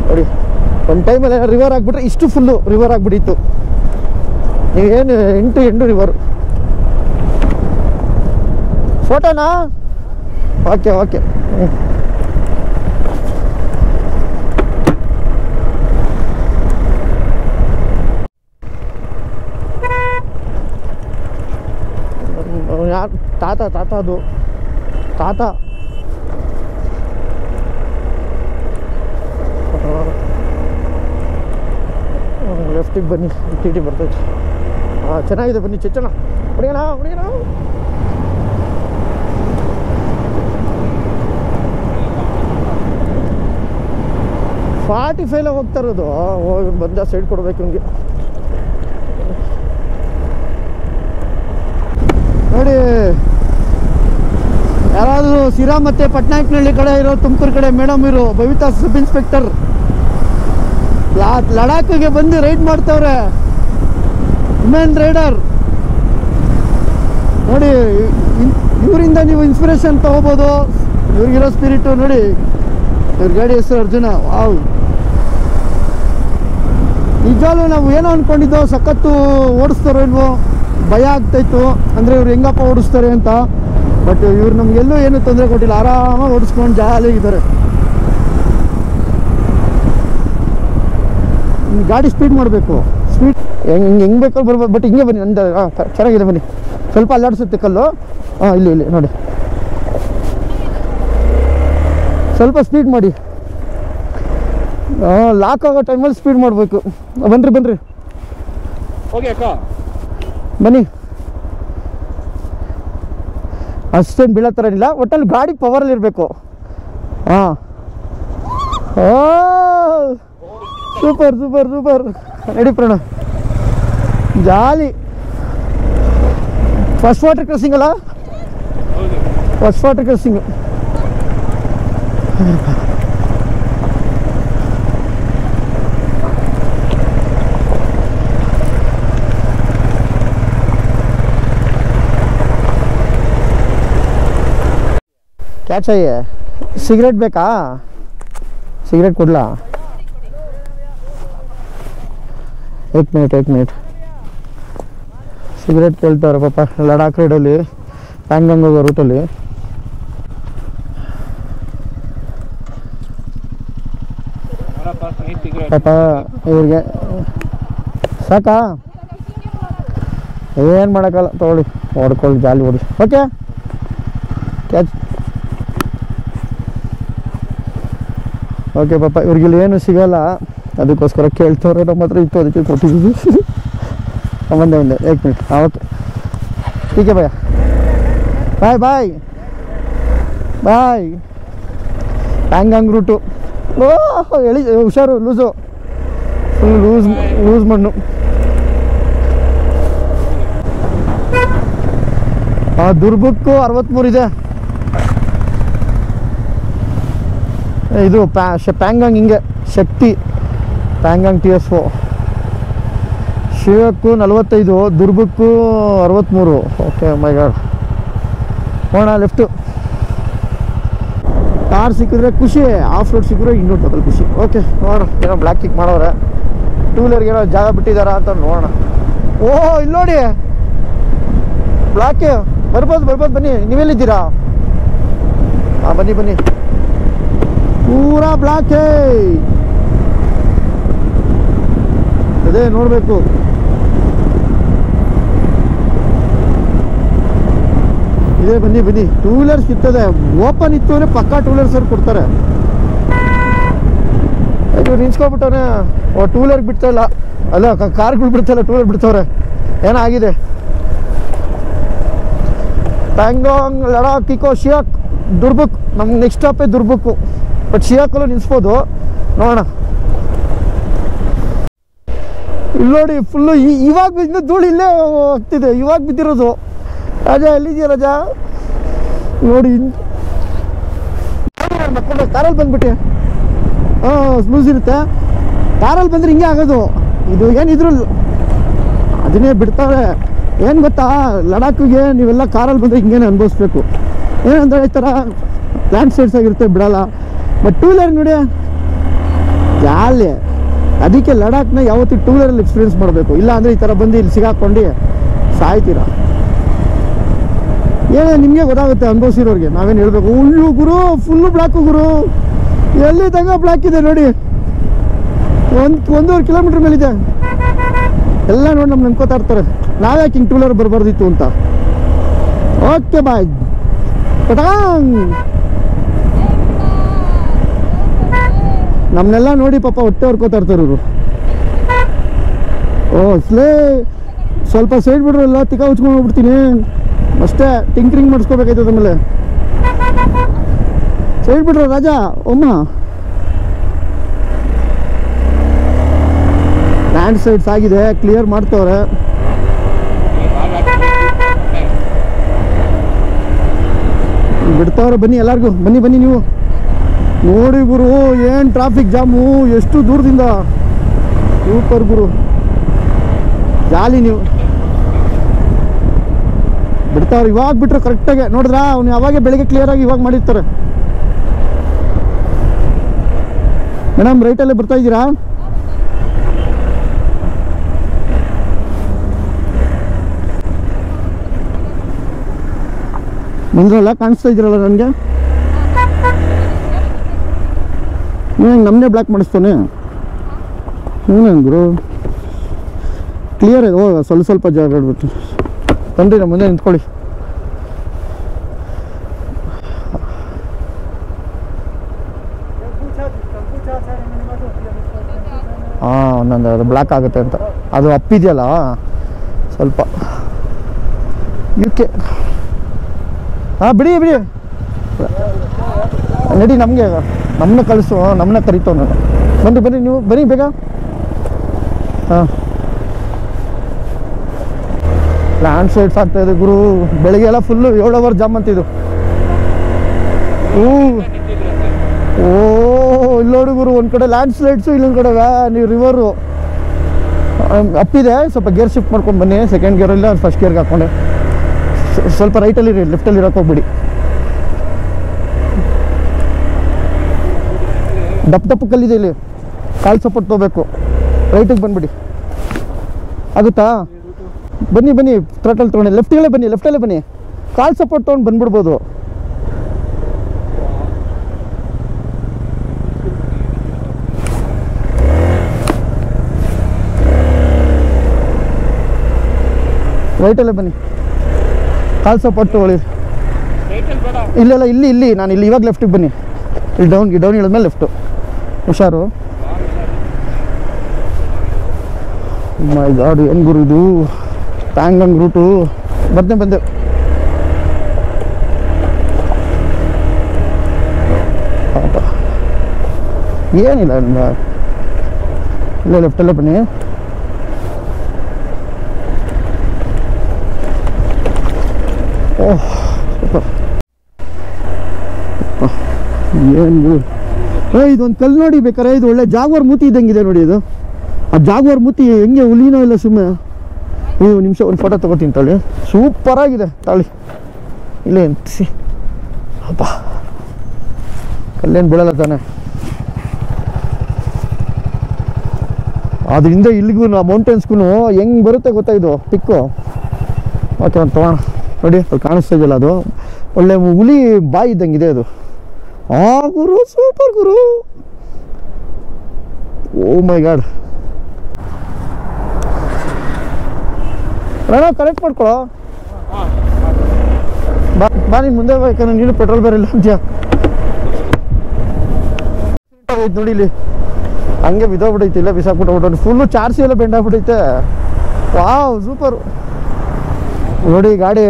ನೋಡಿ, ಒಂದು ಟೈಮಲ್ಲಿ ರಿವರ್ ಆಗಿಬಿಟ್ರೆ ಇಷ್ಟು ಫುಲ್ಲು ರಿವರ್ ಆಗಿಬಿಟ್ಟಿತ್ತು. ನೀವೇನು 8 ರಿವರು. ಫೋಟೋನಾ? ಓಕೆ. ಯಾರು ತಾತ ಅದು ತಾತ. ಲೆಫ್ಟಿಗೆ ಬನ್ನಿ, TT ಬರ್ತೈತೆ. ಚೆನ್ನಾಗಿದೆ, ಬನ್ನಿ ಚಚ್ಚಣ. ಹೊಡಿಯೋಣ. 45 ಹೋಗ್ತಾ ಇರೋದು. ಬಂದ ಸೈಡ್ ಕೊಡ್ಬೇಕು ನಿಮಗೆ. ನೋಡಿ, ಯಾರಾದರೂ ಸಿರಾ ಮತ್ತು ಪಟ್ನಾಯಕನಹಳ್ಳಿ ಕಡೆ ಇರೋ, ತುಮಕೂರು ಕಡೆ ಮೇಡಮ್ ಇರೋ ಬಬಿತಾ ಸಬ್ ಇನ್ಸ್ಪೆಕ್ಟರ್ ಲಡಾಖಿಗೆ ಬಂದು ರೈಡ್ ಮಾಡ್ತವ್ರೆ. ವುಮೆನ್ ರೈಡರ್ ನೋಡಿ, ಇವರಿಂದ ನೀವು ಇನ್ಸ್ಪಿರೇಷನ್ ತೊಗೋಬೋದು. ಇವ್ರಿಗಿರೋ ಸ್ಪಿರಿಟು ನೋಡಿ. ಇವ್ರ ಗಾಡಿ ಹೆಸರು ಅರ್ಜುನ. ವಾವ್, ನಿಜವಾಗ್ಲೂ ನಾವು ಏನೋ ಅಂದ್ಕೊಂಡಿದ್ದೋ ಸಖತ್ತು ಓಡಿಸ್ತಾರೋ ಇಲ್ವೋ ಭಯ ಆಗ್ತಾಯಿತ್ತು, ಅಂದರೆ ಇವ್ರು ಹೆಂಗಪ್ಪ ಓಡಿಸ್ತಾರೆ ಅಂತ. ಬಟ್ ಇವ್ರು ನಮಗೆಲ್ಲೂ ಏನೂ ತೊಂದರೆ ಕೊಟ್ಟಿಲ್ಲ, ಆರಾಮಾಗಿ ಓಡಿಸ್ಕೊಂಡು ಜಾಲಿಯಾಗಿದ್ದಾರೆ. ಗಾಡಿ ಸ್ಪೀಡ್ ಮಾಡಬೇಕು, ಸ್ಪೀಡ್ ಹೆಂಗೆ ಬೇಕಾದ್ರೂ ಬರ್ಬೋದು. ಬಟ್ ಹಿಂಗೆ ಬನ್ನಿ, ನಂದು ಚೆನ್ನಾಗಿದೆ ಬನ್ನಿ. ಸ್ವಲ್ಪ ಅಲ್ಲಾಡಿಸುತ್ತೆ ಕಲ್ಲು. ಇಲ್ಲಿ ನೋಡಿ, ಸ್ವಲ್ಪ ಸ್ಪೀಡ್ ಮಾಡಿ. ಲಾಕ್ ಆಗೋ ಟೈಮಲ್ಲಿ ಸ್ಪೀಡ್ ಮಾಡಬೇಕು. ಬನ್ರಿ ಓಕೆ ಅಕ್ಕ, ಬನ್ನಿ. ಅಷ್ಟೇನು ಬೀಳೋ ಥರ ಇಲ್ಲ, ಒಟ್ಟಲ್ಲಿ ಗಾಡಿ ಪವರಲ್ಲಿ ಇರಬೇಕು. ಹಾಂ, ಸೂಪರ್ ಸೂಪರ್ ಸೂಪರ್. ನಡಿ ಪ್ರಣವ್, ಜಾಲಿ. ಫಸ್ಟ್ ವಾಟರ್ ಕ್ರಾಸಿಂಗ್ ಅಲ್ಲ? First water crossing. क्या चाहिए? सिगरेट ಬೇಕಾ? सिगरेट ಕೊಡ್ಲಾ? एक मिनट. सिगरेट ಕೇಳ್ತಾರೆ ಪಾಪ. ಲಡಾಖ್ ರೈಡಲ್ಲಿ, ಪ್ಯಾಂಗಾಂಗ್ ಹೋಗೋ ರೂಟಲ್ಲಿ. ಪಾಪ ಇವ್ರಿಗೆ ಸಾಕಾ? ಏನು ಮಾಡೋಕ್ಕಲ್ಲ, ತೊಗೊಳ್ಳಿ, ಹೊಡ್ಕೊಳ್ಳಿ, ಜಾಲಿ ಹೊಡಿ. Okay, catch. ಓಕೆ ಪಾಪ, ಇವ್ರಿಗಿಲ್ಲಿ ಏನು ಸಿಗೋಲ್ಲ, ಅದಕ್ಕೋಸ್ಕರ ಕೇಳ್ತವ್ರೆ ನಮ್ಮ ಹತ್ರ ಇತ್ತು, ಅದಕ್ಕೆ ಕೊಟ್ಟಿದ್ದೀವಿ. ಒಂದೇ 1 ಮಿನಿಟ್. ಓಕೆ, ठीक है भैया, ಬಾಯ್. ಪ್ಯಾಂಗಾಂಗ್ ರೂಟು. ಹೇಳಿ, ಹುಷಾರು, ಲೂಸು, ಫುಲ್ ಲೂಸ್ ಮಣ್ಣು. ದುರ್ಗಕ್ಕೂ 63 ಇದೆ. ಇದು ಪ್ಯಾಂಗಾಂಗ್ ಹಿಂಗೆ ಶಕ್ತಿ, ಪ್ಯಾಂಗಾಂಗ್ TS4. ಶಿವಕ್ಕೂ 45, ದುರ್ಗಕ್ಕೂ 63. ಓಕೆ, ಮೈ ಗಾಡ್. ಹೋಣ ಲೆಫ್ಟು. ಕಾರ್ ಸಿಕ್ಕಿದ್ರೆ ಖುಷಿ, ಆಫ್ ರೋಡ್ ಸಿಕ್ಕಿದ್ರೆ ಇನ್ನೂ ಡಬಲ್ ಖುಷಿ. ಓಕೆ, ನೋಡೋಣ. ಏನೋ ಬ್ಲ್ಯಾಕ್ ಕಿಕ್ ಮಾಡೋರೆ, ಟೂ ವೀಲರ್ಗೆ ಏನೋ ಜಾಗ ಬಿಟ್ಟಿದ್ದಾರಾ ಅಂತ ನೋಡೋಣ. ಇಲ್ಲಿ ನೋಡಿ, ಬ್ಲ್ಯಾಕ್ ಬರ್ಬೋದು, ಬನ್ನಿ. ನೀವೆಲ್ಲಿದ್ದೀರಾ? ಬನ್ನಿ. ಪೂರಾ ಬ್ಲ್ಯಾಕ್ ಅದೇ ನೋಡಬೇಕು. ಇದೇ ಬನ್ನಿ. ಟೂ ವೀಲರ್ಸ್ ಇರ್ತದೆ, ಓಪನ್ ಇತ್ತು ಅಂದರೆ ಪಕ್ಕಾ ಟೂ ವೀಲರ್ಸ್ ಅವ್ರು ಕೊಡ್ತಾರೆ. ಇದು ನಿಂಚ್ಕೊಬಿಟ್ಟವನೇ, ಟೂ ವೀಲರ್ ಬಿಡ್ತಾ ಇಲ್ಲ, ಅಲ್ಲ ಕಾರ್ಗಳು ಬಿಡ್ತಾಯಿಲ್ಲ, ಟೂ ವೀಲರ್ ಬಿಡ್ತವ್ರೆ. ಏನಾಗಿದೆ? ಪ್ಯಾಂಗಾಂಗ್, ಲಡಾಖ್, ಕಿಕೋ, ಶಿಯಾಕ್, ದುರ್ಬುಕ್. ನಮ್ಗೆ ನೆಕ್ಸ್ಟ್ ಸ್ಟಾಪೇ ದುರ್ಬುಕ್ಕು. ಬಟ್ ಶಿಯಾಕಲ್ಲೂ ನಿಲ್ಲಿಸ್ಬೋದು, ನೋಡೋಣ. ಇಲ್ಲಿ ನೋಡಿ, ಫುಲ್ಲು ಇವಾಗ ಇನ್ನೂ ಧೂಳು ಇಲ್ಲೇ ಹೋಗ್ತಿದೆ, ಇವಾಗ ಬಿದ್ದಿರೋದು. ರಾಜಾ ಎಲ್ಲಿದೆಯಾ ರಾಜಾ? ನೋಡಿ, ಕಾರಲ್ಲಿ ಬಂದ್ಬಿಟ್ಟೆ. ಸ್ಮೂಸ್ ಇರುತ್ತೆ, ಕಾರಲ್ಲಿ ಬಂದರೆ ಹಿಂಗೆ ಆಗೋದು. ಇದು ಏನಿದ್ರು ಅದನ್ನೇ ಬಿಡ್ತಾರೆ. ಏನು ಗೊತ್ತಾ, ಲಡಾಖಿಗೆ ನೀವೆಲ್ಲ ಕಾರಲ್ಲಿ ಬಂದರೆ ಹಿಂಗೇನೆ ಅನುಭವಿಸ್ಬೇಕು. ಏನಂದರೆ ಈ ಥರ ಲ್ಯಾಂಡ್ ಸ್ಲೈಡ್ಸ್ ಆಗಿರುತ್ತೆ, ಬಿಡಲ್ಲ. ಬಟ್ ಟೂ ವೀಲರ್ ನೋಡಿ ಜಾಲಿ. ಅದಕ್ಕೆ ಲಡಾಖ್ನ ಯಾವತ್ತೂ ಟೂ ವೀಲರಲ್ಲಿ ಎಕ್ಸ್ಪೀರಿಯನ್ಸ್ ಮಾಡಬೇಕು, ಇಲ್ಲ ಅಂದರೆ ಈ ಥರ ಬಂದು ಇಲ್ಲಿ ಸಿಗಾಕೊಂಡು ಸಾಯ್ತೀರಾ. ಏನೇ ನಿಮಗೆ ಗೊತ್ತಾಗುತ್ತೆ ಅನುಭವಿಸಿರೋರಿಗೆ, ನಾವೇನು ಹೇಳಬೇಕು. ಉಳ್ಳು ಗುರು, ಫುಲ್ಲು ಬ್ಲ್ಯಾಕು ಗುರು, ಎಲ್ಲಿ ತನಕ ಬ್ಲ್ಯಾಕ್ ಇದೆ ನೋಡಿ. 1.5 ಕಿಲೋಮೀಟ್ರ್ ಮೇಲಿದೆ. ಎಲ್ಲ ನೋಡಿ ನಮ್ಗೆ ನೆನ್ಕೋತಾ ಇರ್ತಾರೆ, ನಾವ್ಯಾಕೆ ಹಿಂಗೆ ಟೂ ವೀಲರ್ ಬರಬಾರ್ದಿತ್ತು ಅಂತ. ಓಕೆ ಬಾಯ್, ಪಟಾಂಗ್. ನಮ್ಮನ್ನೆಲ್ಲ ನೋಡಿ ಪಾಪ ಹೊಟ್ಟೆ ಹೊರ್ಕೋತಾ ಇರ್ತಾರೆ ಇವರು. ಸ್ವಲ್ಪ ಸೈಡ್ ಬಿಡ್ರು, ಎಲ್ಲ ತಿಕ್ಕ ಉಚ್ಕೊಂಡು ಹೋಗ್ಬಿಡ್ತೀನಿ ಅಷ್ಟೇ. ಟಿಂಕ್ರಿಂಗ್ ಮಾಡಿಸ್ಕೋಬೇಕಾಯ್ತದ. ಆಮೇಲೆ ಸೈಡ್ ಬಿಡ್ರು ರಾಜಾ. ಲ್ಯಾಂಡ್ ಸೈಡ್ಸ್ ಆಗಿದೆ, ಕ್ಲಿಯರ್ ಮಾಡ್ತವ್ರೆ. ಬಿಡ್ತಾವ್ರೆ. ಬನ್ನಿ ಎಲ್ಲರಿಗೂ, ಬನ್ನಿ ನೀವು ನೋಡಿ ಗುರು. ಏನು ಟ್ರಾಫಿಕ್ ಜಾಮು, ಎಷ್ಟು ದೂರದಿಂದ. ಸೂಪರ್ ಗುರು, ಜಾಲಿ. ನೀವು ಬಿಡ್ತಾವ್ರೆ, ಇವಾಗ ಬಿಟ್ರೆ ಕರೆಕ್ಟಾಗೆ ನೋಡಿದ್ರ. ಅವ್ನು ಯಾವಾಗ ಬೆಳಗ್ಗೆ ಕ್ಲಿಯರಾಗಿ ಇವಾಗ ಮಾಡಿರ್ತಾರೆ. ಮೇಡಮ್ ರೈಟಲ್ಲೇ ಬರ್ತಾ ಇದ್ದೀರಾ? ಬಂದ್ರಲ್ಲ, ಕಾಣಿಸ್ತಾ ಇದ್ದೀರಲ್ಲ ನನಗೆ. ನೀವು ನಮ್ಮನ್ನೇ ಬ್ಲಾಕ್ ಮಾಡಿಸ್ತಾನೆ. ಗುರು ಕ್ಲಿಯರ್ ಇದೆ. ಸ್ವಲ್ಪ ಜಾಗ ಇಡ್ಬಿಟ್ಟು ತಂದ್ರಿ ನಮ್ಮ ಮುಂದೆ ನಿಂತ್ಕೊಳ್ಳಿ. ಹಾಂ, ಒಂದೊಂದು ಅದು ಬ್ಲ್ಯಾಕ್ ಆಗುತ್ತೆ ಅಂತ. ಅದು ಅಪ್ಪಿದೆಯಲ್ಲ ಸ್ವಲ್ಪ ಯುಕೆ. ಹಾಂ, ಬಿಡಿ ನಡಿ, ನಮ್ಮನ್ನ ಕಳಿಸು, ನಮ್ಮನ್ನ ಕರಿತವ ನಾನು. ಬನ್ನಿ ನೀವು ಬನ್ನಿ ಬೇಗ. ಹಾಂ, ಲ್ಯಾಂಡ್ ಸ್ಲೈಡ್ಸ್ ಆಗ್ತಾಯಿದೆ ಗುರು. ಬೆಳಗ್ಗೆ ಎಲ್ಲ ಫುಲ್ಲು 7 ಅವರ್ ಜಾಮ್ ಅಂತಿದ್ದು. ಇಲ್ಲಿ ನೋಡಿ ಗುರು, ಒಂದು ಕಡೆ ಲ್ಯಾಂಡ್ ಸ್ಲೈಡ್ಸು, ಇಲ್ಲೊಂದು ಕಡೆ ನೀವು ರಿವರು ಅಪ್ಪಿದೆ. ಸ್ವಲ್ಪ ಗೇರ್ ಶಿಫ್ಟ್ ಮಾಡ್ಕೊಂಡು ಬನ್ನಿ. ಸೆಕೆಂಡ್ ಗೇರಲ್ಲಿ ಫಸ್ಟ್ ಗೇರ್ಗೆ ಹಾಕ್ಕೊಂಡೆ. ಸ್ವಲ್ಪ ರೈಟಲ್ಲಿ ಲೆಫ್ಟಲ್ಲಿ ಇರೋಕೆ ಹೋಗ್ಬಿಡಿ. ದಪ್ಪ ಕಲ್ಲಿದೆ ಇಲ್ಲಿ, ಕಾಲು ಸಪೋರ್ಟ್ ತೊಗೋಬೇಕು. ರೈಟಿಗೆ ಬಂದುಬಿಡಿ. ಆಗುತ್ತಾ? ಬನ್ನಿ ಥ್ರಟಲ್ ತೊಗೊಂಡು ಲೆಫ್ಟಲ್ಲೇ ಬನ್ನಿ. ಕಾಲು ಸಪೋರ್ಟ್ ತೊಗೊಂಡು ಬಂದ್ಬಿಡ್ಬೋದು. ರೈಟಲ್ಲೇ ಬನ್ನಿ, ಕಾಲು ಸಪೋರ್ಟ್ ತೊಗೊಳ್ಳಿ. ಇಲ್ಲ ಇಲ್ಲಿ ನಾನು ಇವಾಗ ಲೆಫ್ಟಿಗೆ ಬನ್ನಿ. ಇಲ್ಲಿ ಡೌನ್ ಇಳಿದ್ಮೇಲೆ ಲೆಫ್ಟು. ಹುಷಾರು. ಮೈ ಗಾಡ್, ಏನು ಗುರು ಇದು ಪ್ಯಾಂಗಾಂಗ್ ರೂಟು. ಬಂದೆ. ಏನಿಲ್ಲ, ಇಲ್ಲೇ ಲೆಫ್ಟಲ್ಲೇ ಬನ್ನಿ. ಓಹ್, ಏನು ಇದೊಂದು ಕಲ್ಲು ನೋಡಿ ಬೇಕಾರೆ. ಇದು ಒಳ್ಳೆ ಜಾಗ್ವಾರ್ ಮೂತಿ ಇದ್ದಂಗಿದೆ ನೋಡಿ. ಇದು ಆ ಜಾಗ್ವಾರ್ ಮೂತಿ ಹೆಂಗೆ ಹುಲಿನೋ ಇಲ್ಲ ಸುಮ್ಮನೆ. ನಿಮಿಷ ಒಂದು ಫೋಟೋ ತೊಗೋತೀನಿ ತಾಳಿ. ಸೂಪರಾಗಿದೆ ತಾಳಿ. ಇಲ್ಲೇ ಅಂತಿಸಿ. ಅಪ್ಪ, ಕಲ್ಲೇನು ಬೀಳಲ್ಲ ತಾನೆ. ಅದರಿಂದ ಇಲ್ಲಿಗೂ ಮೌಂಟೇನ್ಸ್ಗೂ ಹೆಂಗೆ ಬರುತ್ತೆ ಗೊತ್ತಾ ಇದು ಪಿಕ್ಕು. ಓಕೆ, ಒಂದು ತೊಗೋಣ. ನೋಡಿ ಅಲ್ಲಿ ಕಾಣಿಸ್ತಾ ಇದೆಯಲ್ಲ, ಅದು ಒಳ್ಳೆ ಹುಲಿ ಬಾಯಿ ಇದ್ದಂಗಿದೆ ಅದು. ಗುರು ಸೂಪರ್ ಗುರು. ಓ ಮೈ ಗಾಡ್. ಕನೆಕ್ಟ್ ಮಾಡ್ಕೊಳ್ಳೋ. ಬಾ ನೀನು ಮುಂದೆ ಯಾಕಂದ್ರೆ ನೀನು ಪೆಟ್ರೋಲ್ ಬೇರೆ ಇಲ್ಲ ಅಂತ್ಯ. ನೋಡಿ ಇಲ್ಲಿ ಹಂಗೆ ಬಿದ್ದೋಗ್ಬಿಟ್ಟೈತೆ. ಇಲ್ಲ ಬಿಸಾಕ್ಬಿಟ್ಟು ಫುಲ್ಲು ಚಾರ್ಜ್ ಎಲ್ಲ ಬೆಂಡಾಗ್ಬಿಟ್ಟೈತೆ. Wow, super. ನೋಡಿ ಗಾಡಿ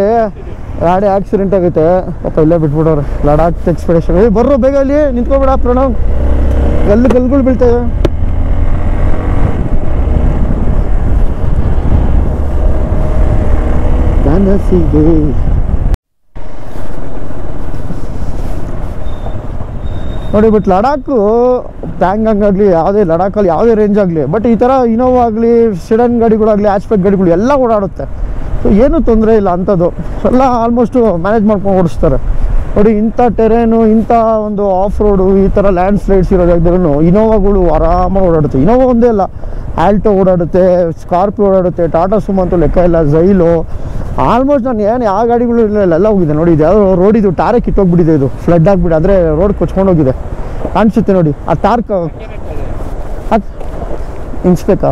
ಆಕ್ಸಿಡೆಂಟ್ ಆಗೈತೆ. ಪಾಪ ಇಲ್ಲೇ ಬಿಟ್ಬಿಡೋರು. ಲಡಾಖ್ ಎಕ್ಸ್ಪೆಡಿಷನ್. ಬರ್ರೋ ಬೇಗ, ಅಲ್ಲಿ ನಿಂತ್ಕೊಬೇಡ ಪ್ರಣವ್. ಕಲ್ಲುಗಳು ಬೀಳ್ತವೆ. ನೋಡಿ, ಬಟ್ ಲಡಾಖು ಪ್ಯಾಂಗಾಂಗ್ ಆಗಲಿ, ಲಡಾಖಲ್ಲಿ ಯಾವುದೇ ರೇಂಜ್ ಆಗಲಿ, ಬಟ್ ಈ ಥರ ಇನೋವಾ ಆಗಲಿ, ಸಿಡನ್ ಗಾಡಿಗಳಾಗಲಿ, ಆಸ್ಪೆಕ್ಟ್ ಗಾಡಿಗಳು ಎಲ್ಲ ಓಡಾಡುತ್ತೆ. ಸೊ ಏನೂ ತೊಂದರೆ ಇಲ್ಲ ಅಂಥದ್ದು. ಎಲ್ಲ ಆಲ್ಮೋಸ್ಟು ಮ್ಯಾನೇಜ್ ಮಾಡ್ಕೊಂಡು ಓಡಿಸ್ತಾರೆ. ನೋಡಿ, ಇಂಥ ಟೆರೇನು, ಇಂಥ ಒಂದು ಆಫ್ ರೋಡು, ಈ ಥರ ಲ್ಯಾಂಡ್ ಸ್ಲೈಡ್ಸ್ ಇರೋ ಜಾಗದಲ್ಲೂ ಇನೋವಾಗಳು ಆರಾಮಾಗಿ ಓಡಾಡುತ್ತೆ. ಇನೋವಾ ಒಂದೇ ಅಲ್ಲ, ಆಲ್ಟೋ ಓಡಾಡುತ್ತೆ, ಸ್ಕಾರ್ಪಿಯೋ ಓಡಾಡುತ್ತೆ, ಟಾಟಾ ಸುಮೋ ಅಂತೂ ಲೆಕ್ಕ ಇಲ್ಲ, ಝೈಲು. ಆಲ್ಮೋಸ್ಟ್ ನಾನು ಯಾವ ಗಾಡಿಗಳು ಇಲ್ಲ ಎಲ್ಲ ಹೋಗಿದೆ. ನೋಡಿ, ಇದು ಯಾವುದೋ ರೋಡ್, ಇದು ಟಾರೇ ಕಿತ್ತೋಗ್ಬಿಟ್ಟಿದೆ. ಇದು ಫ್ಲಡ್ ಆಗಿಬಿಟ್ಟು ಆದರೆ ರೋಡ್ ಕೊಚ್ಕೊಂಡೋಗಿದೆ. ಕಾಣಿಸುತ್ತೆ ನೋಡಿ ಆ ಟಾರ್ಕ್. ಇನ್ಸ್ಬೇಕಾ?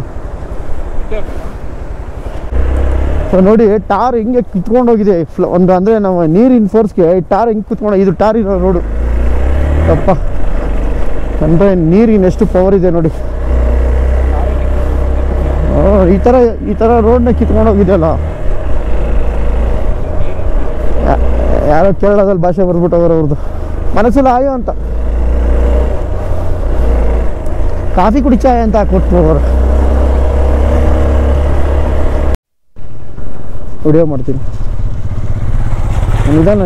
ಸೊ ನೋಡಿ, ಟಾರ್ ಹಿಂಗೆ ಕಿತ್ಕೊಂಡೋಗಿದೆ. ಒಂದು ಅಂದರೆ ನಾವು ನೀರಿನ ಫೋರ್ಸ್ಗೆ ಟಾರ್ ಹಿಂಗೆ ಕಿತ್ಕೊಂಡು, ಇದು ಟಾರ್ ಇರೋ ರೋಡು. ಅಪ್ಪ, ಅಂದರೆ ನೀರಿನ ಎಷ್ಟು ಪವರ್ ಇದೆ ನೋಡಿ. ಈ ಥರ ರೋಡ್ನ ಕಿತ್ಕೊಂಡೋಗಿದೆಯಲ್ಲ. ಯಾರೋ ಕೇರಳದಲ್ಲಿ ಭಾಷೆ ಬರ್ಬಿಟ್ಟವ್ರು ಅವ್ರದ್ದು. ಮನಸ್ಸಲ್ಲಿ ಆಯೋ ಅಂತ ಕಾಫಿ ಕುಡಿಚಾಯ ಅಂತ ಕೊಟ್ಟು ಅವರು. ವಿಡಿಯೋ ಮಾಡ್ತೀನಿ. ನಿಧಾನ.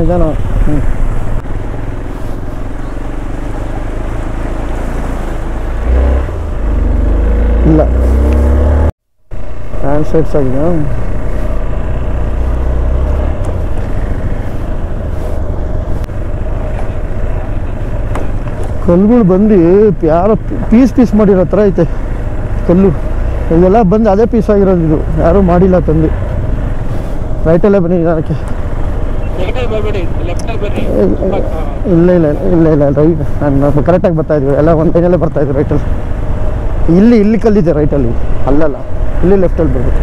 ಇಲ್ಲ, ಹ್ಯಾಂಡ್ ಸೈಡ್ಸ್ ಆಗಿದೆ. ಕಲ್ಲುಗಳು ಬಂದು ಯಾರೋ ಪೀಸ್ ಮಾಡಿರೋ ಥರ ಐತೆ ಕಲ್ಲು. ಇದೆಲ್ಲ ಬಂದು ಅದೇ ಪೀಸ್ ಆಗಿರೋದು. ಇದು ಯಾರೂ ಮಾಡಿಲ್ಲ ತಂದು. ರೈಟಲ್ಲೇ ಬನ್ನಿ. ಅದಕ್ಕೆ ಬರಬೇಡಿ, ಲೆಫ್ಟಲ್ಲಿ ಬರ್ರಿ. ಇಲ್ಲ ಇಲ್ಲ ಇಲ್ಲ ಇಲ್ಲ ರೈಟ್, ನಾನು ಕರೆಕ್ಟಾಗಿ ಬರ್ತಾ ಇದ್ವಿ ಎಲ್ಲ ಒಂದು ಲೈನಲ್ಲೇ ಬರ್ತಾ ಇದ್ವಿ ರೈಟಲ್ಲಿ. ಇಲ್ಲಿ ಕಲ್ಲಿದೆ ರೈಟಲ್ಲಿ, ಅಲ್ಲಲ್ಲ ಇಲ್ಲಿ ಲೆಫ್ಟಲ್ಲಿ ಬರ್ಬೇಕು.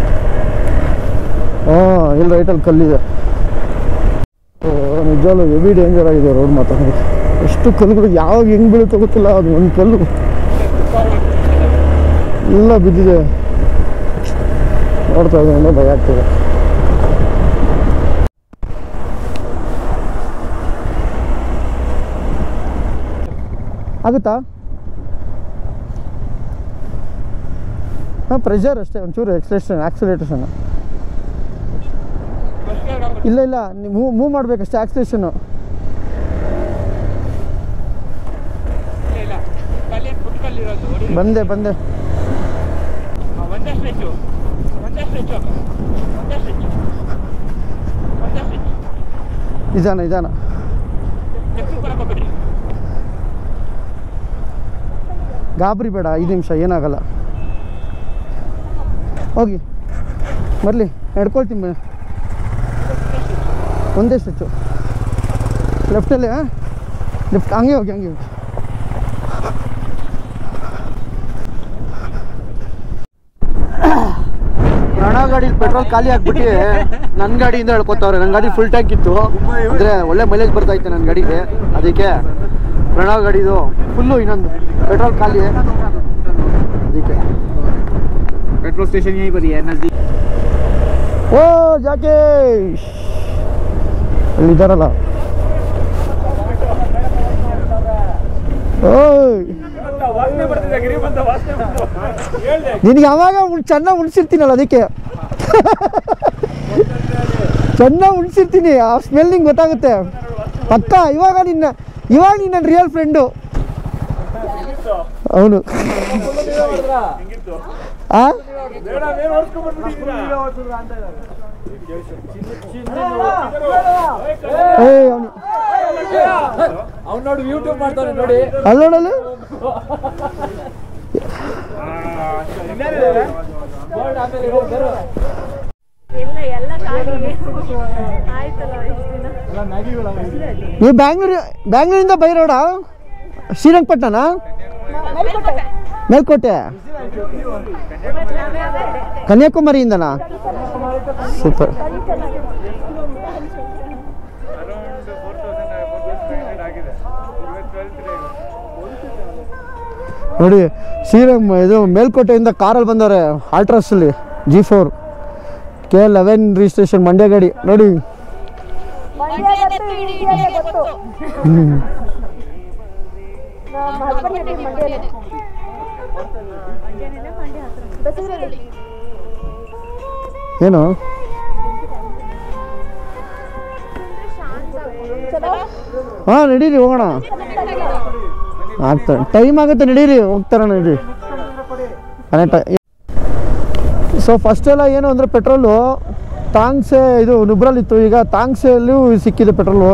ಇಲ್ಲಿ ರೈಟಲ್ಲಿ ಕಲ್ಲಿದೆ. ನಿಜವಾಗ್ಲೂ ಹೆವಿ ಡೇಂಜರ್ ಆಗಿದೆ ರೋಡ್ ಮಾತ್ರ. ಎಷ್ಟು ಕಲ್ಲುಗಳು ಯಾವಾಗ ಹೆಂಗೆ ಬೀಳುತ್ತೋ ಗೊತ್ತಿಲ್ಲ. ಅದು ಒಂದು ಕಲ್ಲು ಎಲ್ಲ ಬಿದ್ದಿದೆ, ನೋಡ್ತಾ ಇದ್ದೀನಿ, ಭಯ ಆಗ್ತಿದೆ. ಆಗುತ್ತಾ? ಹಾಂ, ಪ್ರೆಷರ್ ಅಷ್ಟೇ, ಒಂಚೂರು ಆಕ್ಸಿಲೇಟೇಷನ್ ಇಲ್ಲ ಇಲ್ಲ, ನೀವು ಮೂವ್ ಮಾಡಬೇಕಷ್ಟೇ ಆಕ್ಸಿಲೇಷನ್ನು. ಬಂದೆ ನಿಧಾನ ಗಾಬರಿ ಬೇಡ, 5 ನಿಮಿಷ ಏನಾಗಲ್ಲ. ಹೋಗಿ ಬರಲಿ, ನಡ್ಕೊಳ್ತೀನಿ. ಒಂದೇ ಸ್ವಿಚ್ಚು ಲೆಫ್ಟಲ್ಲಿ. ಲೆಫ್ಟ್, ಹಂಗೆ ಹೋಗಿ. ಪ್ರಣವ್ ಗಾಡಿ ಪೆಟ್ರೋಲ್ ಖಾಲಿ ಆಗ್ಬಿಟ್ಟು ನನ್ನ ಗಾಡಿಯಿಂದ ಹೇಳ್ಕೊತಾವ್ರೆ. ನನ್ನ ಗಾಡಿ ಫುಲ್ ಟ್ಯಾಂಕ್ ಇತ್ತು, ಅಂದರೆ ಒಳ್ಳೆ ಮೈಲೇಜ್ ಬರ್ತಾ ಇತ್ತು ನನ್ನ ಗಾಡಿಗೆ. ಅದಕ್ಕೆ ಪ್ರಣವ್ ಗಾಡಿದು ಫುಲ್ಲು ಇನ್ನೊಂದು ಪೆಟ್ರೋಲ್ ಖಾಲಿ, ಅದಕ್ಕೆ पेट्रोल स्टेशन यहीं पर ही है नजदीक. ओ जाकेश इधरಲ್ಲ. ನಿನಗೆ ಯಾವಾಗ ಚೆನ್ನಾಗಿ ಉಣಿಸಿರ್ತೀನಲ್ಲ, ಅದಕ್ಕೆ ಚೆನ್ನಾಗಿ ಉಣಿಸಿರ್ತೀನಿ. ಆ ಸ್ಮೆಲ್ ನಿಂಗೆ ಗೊತ್ತಾಗುತ್ತೆ ಪಕ್ಕ. ಇವಾಗ ನಿನ್ನ ರಿಯಲ್ ಫ್ರೆಂಡು ಅವನು. ನೋಡಿ ಯೂಟ್ಯೂಬ್ ಮಾಡ್ತಾನೆ ನೋಡಿ, ಅಲ್ಲಿ ನೋಡಲು ನೀವು ಬ್ಯಾಂಗ್ಳೂರಿಂದ ಬೈ ರೋಡ ಶ್ರೀರಂಗಪಟ್ಟಣ ಮೇಲ್ಕೋಟೆ ಕನ್ಯಾಕುಮಾರಿಯಿಂದನಾ? ಸೂಪರ್. ನೋಡಿ ಇದು ಮೇಲ್ಕೋಟೆಯಿಂದ ಕಾರಲ್ಲಿ ಬಂದವ್ರೆ, ಆಲ್ಟ್ರಾಸಲ್ಲಿ G4 K11 ರಿಜಿಸ್ಟ್ರೇಷನ್ ಮಂಡ್ಯ ಗಾಡಿ ನೋಡಿ. ಏನು ಹಾಂ ನಡೀರಿ ಹೋಗೋಣ. ಆಗ್ತದೆ, ಟೈಮ್ ಆಗುತ್ತೆ, ನಡೀರಿ ಹೋಗ್ತಾರ ನಡೀರಿ. ಸೊ ಫಸ್ಟೆಲ್ಲ ಏನು ಅಂದರೆ ಪೆಟ್ರೋಲು ತಾಂಗ್ಸೆ ಇದು ನುಬ್ರಲ್ಲಿತ್ತು, ಈಗ ತಾಂಗ್ಸೆಯಲ್ಲೂ ಸಿಕ್ಕಿದೆ ಪೆಟ್ರೋಲು.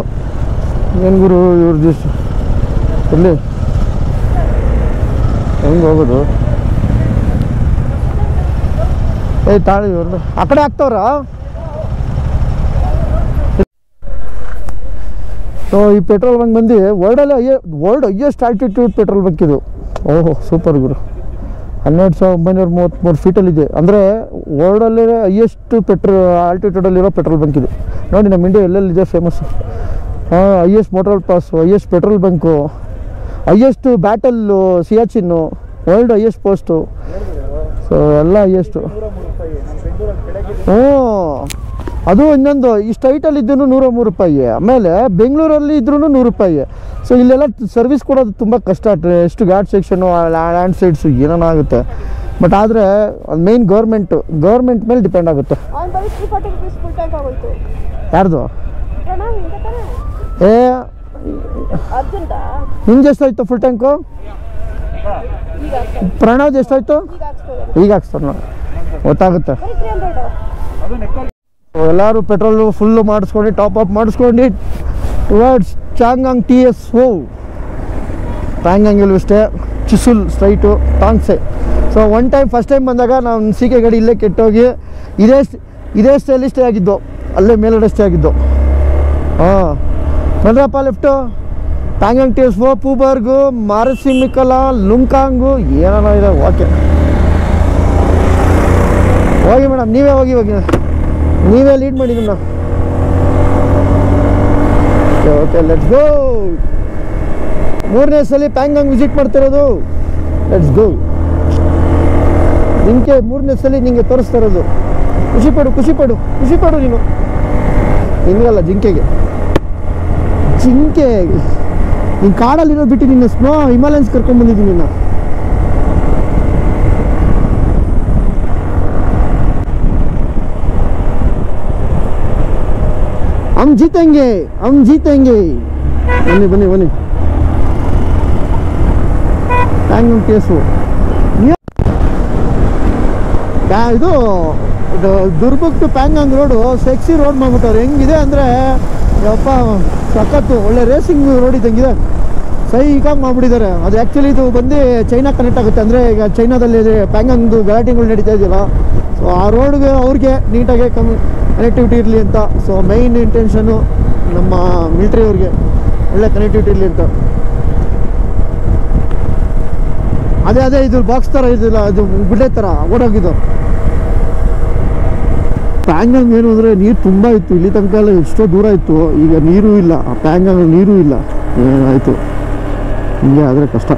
ಏನು ಗುರು ಇವ್ರದ್ದು ಎಲ್ಲಿ ಹೆಂಗೆ ಹೋಗೋದು? ತಾಳಿ ಇವ್ರದ್ದು ಆ ಕಡೆ ಹಾಕ್ತವ್ರ. ಸೊ ಈ ಪೆಟ್ರೋಲ್ ಬಂಕ್ ಬಂದು world highest altitude petrol bunk ಇದು. ಓಹೋ ಸೂಪರ್ ಗುರು. 12,933 ಫೀಟಲ್ಲಿದೆ. ಅಂದರೆ ವರ್ಲ್ಡಲ್ಲೇ ಹೈಯೆಸ್ಟ್ ಆಲ್ಟಿಟ್ಯೂಡಲ್ಲಿರೋ ಪೆಟ್ರೋಲ್ ಬಂಕ್ ಇದು. ನೋಡಿ ನಮ್ಮ ಇಂಡಿಯಾ ಎಲ್ಲೆಲ್ಲಿದೆ famous. Highest motor pass, highest petrol bunk, highest battle Siachen, world highest post. So ಎಲ್ಲ ಹೈಯೆಸ್ಟು. ಅದು ಇನ್ನೊಂದು ಈ ಸ್ಟೈಟಲ್ಲಿ ಇದ್ದೂ 103 ರೂಪಾಯಿ, ಆಮೇಲೆ ಬೆಂಗಳೂರಲ್ಲಿ ಇದ್ರೂ 100 ರೂಪಾಯಿ. ಸೊ ಇಲ್ಲೆಲ್ಲ ಸರ್ವಿಸ್ ಕೊಡೋದು ತುಂಬ ಕಷ್ಟ. ಎಷ್ಟು ಘಾಟ್ ಸೆಕ್ಷನು, ಲ್ಯಾಂಡ್ ಸೈಡ್ಸು ಏನಾಗುತ್ತೆ. ಬಟ್ ಆದರೆ ಅದು ಮೇನ್ ಗೌರ್ಮೆಂಟ್ ಮೇಲೆ ಡಿಪೆಂಡ್ ಆಗುತ್ತೆ. ಯಾರ್ದು? ನಿಮ್ಗೆ ಎಷ್ಟಾಯ್ತು ಫುಲ್ ಟ್ಯಾಂಕು? ಪ್ರಣವ್ದು ಎಷ್ಟಾಯ್ತು? ಈಗ ಹಾಕ್ಸ್ತಾರೆ ನೋಡಿ, ಗೊತ್ತಾಗುತ್ತೆ. ಎಲ್ಲರೂ ಪೆಟ್ರೋಲು ಫುಲ್ಲು ಮಾಡಿಸ್ಕೊಂಡು ಟಾಪ್ ಅಪ್ ಮಾಡಿಸ್ಕೊಂಡು ಟುವರ್ಡ್ಸ್ ಚಾಂಗಾಂಗ್ TSO. ಚಾಂಗಾಂಗಲ್ಲೂ ಅಷ್ಟೇ, ಚಿಸುಲ್ ಸ್ಟ್ರೈಟು ತಾಂಗ್ಸೆ. ಸೊ ಫಸ್ಟ್ ಟೈಮ್ ಬಂದಾಗ ನಾವು CK ಗಾಡಿ ಇಲ್ಲೇ ಕೆಟ್ಟೋಗಿ ಇದೇ ಸ್ಟೈಲಿ ಸ್ಟೇ ಆಗಿದ್ದು, ಅಲ್ಲೇ ಮೇಲ್ಗಡೆ ಸ್ಟೇ ಆಗಿದ್ದು. ಹಾಂ ಬಂದ್ರಪ್ಪ ಲೆಫ್ಟು ಪ್ಯಾಂಗಾಂಗ್ TS4 ಪೂಬರ್ಗು ಮಾರಸಿಮಿಕಲ ಲುಂಕಾಂಗು ಏನೇನೋ ಇದೆ. ಓಕೆ ಹೋಗಿ ಮೇಡಮ್, ನೀವೇ ಹೋಗಿ ನೀವೇ ಲೀಡ್ ಮಾಡಿ ನಿಮ್ಮನ್ನ. Okay let's go. 3ನೇ ಸಲ ಪ್ಯಾಂಗಾಂಗ್ ವಿಸಿಟ್ ಮಾಡ್ತಿರೋದು. Let's go. ನಿಮಗೆ 3ನೇ ಸಲ ನಿಮಗೆ ತೋರಿಸ್ತಾ ಇರೋದು. ಖುಷಿಪಡು ನೀನು. ನಿನಗಲ್ಲ, ಜಿಂಕೆ ನೀನು ಕಾಡಲ್ಲಿರೋ ಬಿಟ್ಟು ನಿನ್ನ ಸ್ನೋ ಹಿಮಾಲಯನ್ಸ್ ಕರ್ಕೊಂಡ್ಬಂದಿದ್ದೀನಿ ನಿನ್ನ. हम जीतेंगे ಬನ್ನಿ ಪ್ಯಾಂಗಾಂಗ್ TS4 ಇದು Durbuk to Pangong road sexy road ಮಾಡ್ಬಿಟ್ಟವ್ರು. ಹೆಂಗಿದೆ ಅಂದರೆ ಯಪ್ಪ ಸಖತ್ತು, ಒಳ್ಳೆ ರೇಸಿಂಗ್ ರೋಡ್ ಇದ್ದಂಗಿದೆ. ಸೈಕಾಗಿ ಮಾಡ್ಬಿಟ್ಟಿದ್ದಾರೆ. ಅದು ಆ್ಯಕ್ಚುಲಿ ಇದು ಬಂದು ಚೈನಾ ಕನೆಕ್ಟ್ ಆಗುತ್ತೆ. ಅಂದರೆ ಈಗ ಚೈನಾದಲ್ಲಿ ಪ್ಯಾಂಗಾಂಗ್ದು ಗಲಾಟೆಗಳು ನಡೀತಾ ಇದೆಯಲ್ಲ, ಸೊ ಆ ರೋಡ್ಗೆ ಅವ್ರಿಗೆ ನೀಟಾಗಿ ಕನೆಕ್ಟಿವಿಟಿ ಇರಲಿ ಅಂತ. ಸೊ ಮೈನ್ ಇಂಟೆನ್ಷನ್ನು ನಮ್ಮ ಮಿಲ್ಟ್ರಿ ಅವ್ರಿಗೆ ಒಳ್ಳೆ ಕನೆಕ್ಟಿವಿಟಿ ಇರಲಿ ಅಂತ. ಅದೇ ಇದು ಬಾಕ್ಸ್ ಥರ ಇದಿಲ್ಲ, ಅದು ಗುಡ್ಡೆ ಥರ ಓಡೋಗಿದ್ದು. ಪ್ಯಾಂಗಾಂಗ್ ಏನು ಅಂದರೆ ನೀರು ತುಂಬ ಇತ್ತು, ಇಲ್ಲಿ ತನಕ ಎಲ್ಲ ಎಷ್ಟೋ ದೂರ ಇತ್ತು. ಈಗ ನೀರು ಇಲ್ಲ, ಆ ಪ್ಯಾಂಗಾಂಗ್ ನೀರು ಇಲ್ಲ. ಏನಾಯಿತು ಹಿಂಗೆ ಆದರೆ ಕಷ್ಟ.